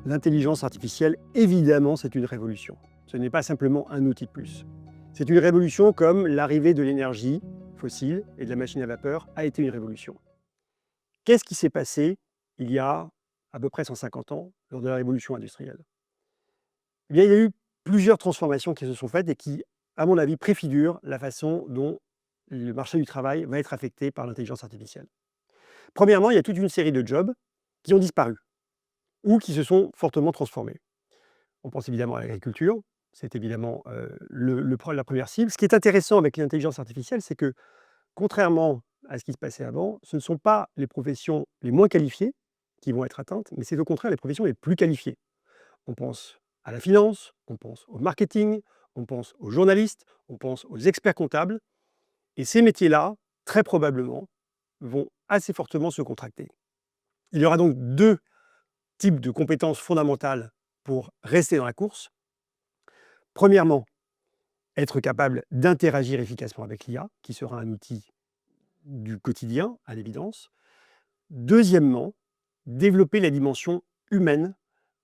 L'intelligence artificielle, évidemment, c'est une révolution. Ce n'est pas simplement un outil de plus. C'est une révolution comme l'arrivée de l'énergie fossile et de la machine à vapeur a été une révolution. Qu'est-ce qui s'est passé il y a à peu près 150 ans, lors de la révolution industrielle? Eh bien, il y a eu plusieurs transformations qui se sont faites et qui, à mon avis, préfigurent la façon dont le marché du travail va être affecté par l'intelligence artificielle. Premièrement, il y a toute une série de jobs qui ont disparu ou qui se sont fortement transformés. On pense évidemment à l'agriculture, c'est évidemment la première cible. Ce qui est intéressant avec l'intelligence artificielle, c'est que contrairement à ce qui se passait avant, ce ne sont pas les professions les moins qualifiées qui vont être atteintes, mais c'est au contraire les professions les plus qualifiées. On pense à la finance, on pense au marketing, on pense aux journalistes, on pense aux experts comptables, et ces métiers-là, très probablement, vont assez fortement se contracter. Il y aura donc deux types de compétences fondamentales pour rester dans la course. Premièrement, être capable d'interagir efficacement avec l'IA, qui sera un outil du quotidien, à l'évidence. Deuxièmement, développer la dimension humaine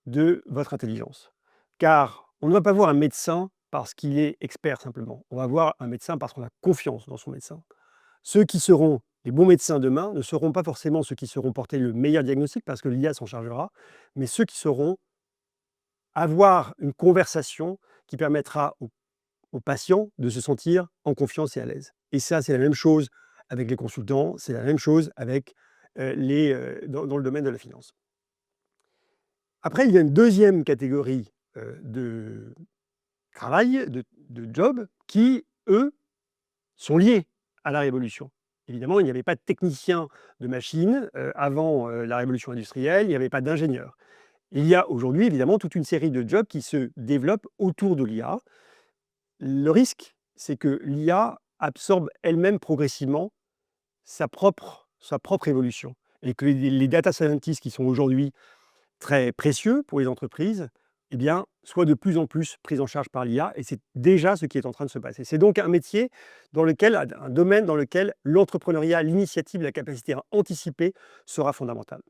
de votre intelligence. Car on ne va pas voir un médecin parce qu'il est expert simplement. On va voir un médecin parce qu'on a confiance dans son médecin. Ceux qui seront les bons médecins demain ne seront pas forcément ceux qui sauront porter le meilleur diagnostic parce que l'IA s'en chargera, mais ceux qui sauront avoir une conversation qui permettra aux patients de se sentir en confiance et à l'aise. Et ça, c'est la même chose avec les consultants, c'est la même chose avec dans le domaine de la finance. Après, il y a une deuxième catégorie de travail, de jobs, qui, eux, sont liés à la révolution. Évidemment, il n'y avait pas de technicien de machines avant la révolution industrielle, il n'y avait pas d'ingénieurs. Il y a aujourd'hui, évidemment, toute une série de jobs qui se développent autour de l'IA. Le risque, c'est que l'IA absorbe elle-même progressivement sa propre évolution et que les data scientists qui sont aujourd'hui très précieux pour les entreprises, eh bien, soient de plus en plus pris en charge par l'IA et c'est déjà ce qui est en train de se passer. C'est donc un métier dans lequel, un domaine dans lequel l'entrepreneuriat, l'initiative, la capacité à anticiper sera fondamentale.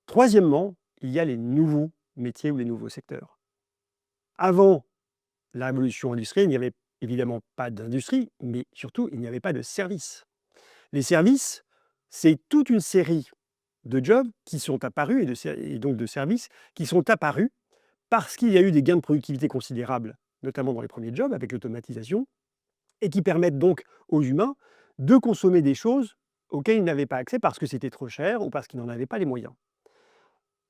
Troisièmement, il y a les nouveaux métiers ou les nouveaux secteurs. Avant la révolution industrielle, il n'y avait évidemment pas d'industrie, mais surtout, il n'y avait pas de services. Les services, c'est toute une série de jobs qui sont apparus et donc de services qui sont apparus parce qu'il y a eu des gains de productivité considérables, notamment dans les premiers jobs avec l'automatisation, et qui permettent donc aux humains de consommer des choses auxquelles ils n'avaient pas accès parce que c'était trop cher ou parce qu'ils n'en avaient pas les moyens.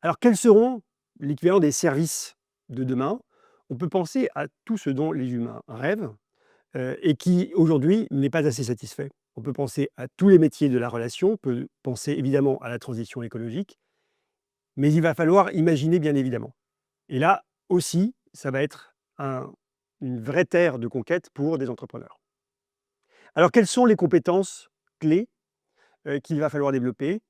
Alors quels seront l'équivalent des services de demain? On peut penser à tout ce dont les humains rêvent, et qui aujourd'hui n'est pas assez satisfait. On peut penser à tous les métiers de la relation, on peut penser évidemment à la transition écologique, mais il va falloir imaginer bien évidemment. Et là aussi, ça va être une vraie terre de conquête pour des entrepreneurs. Alors quelles sont les compétences clés qu'il va falloir développer?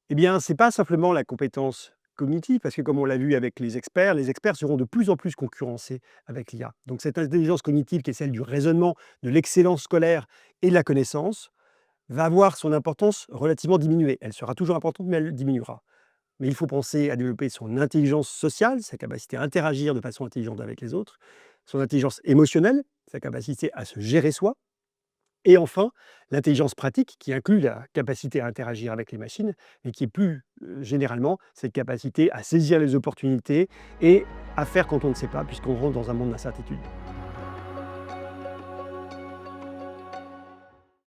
Eh bien, ce n'est pas simplement la compétence cognitive, parce que comme on l'a vu avec les experts seront de plus en plus concurrencés avec l'IA. Donc cette intelligence cognitive qui est celle du raisonnement, de l'excellence scolaire et de la connaissance, va avoir son importance relativement diminuée. Elle sera toujours importante, mais elle diminuera. Mais il faut penser à développer son intelligence sociale, sa capacité à interagir de façon intelligente avec les autres, son intelligence émotionnelle, sa capacité à se gérer soi, et enfin, l'intelligence pratique qui inclut la capacité à interagir avec les machines, mais qui est plus généralement cette capacité à saisir les opportunités et à faire quand on ne sait pas, puisqu'on rentre dans un monde d'incertitude.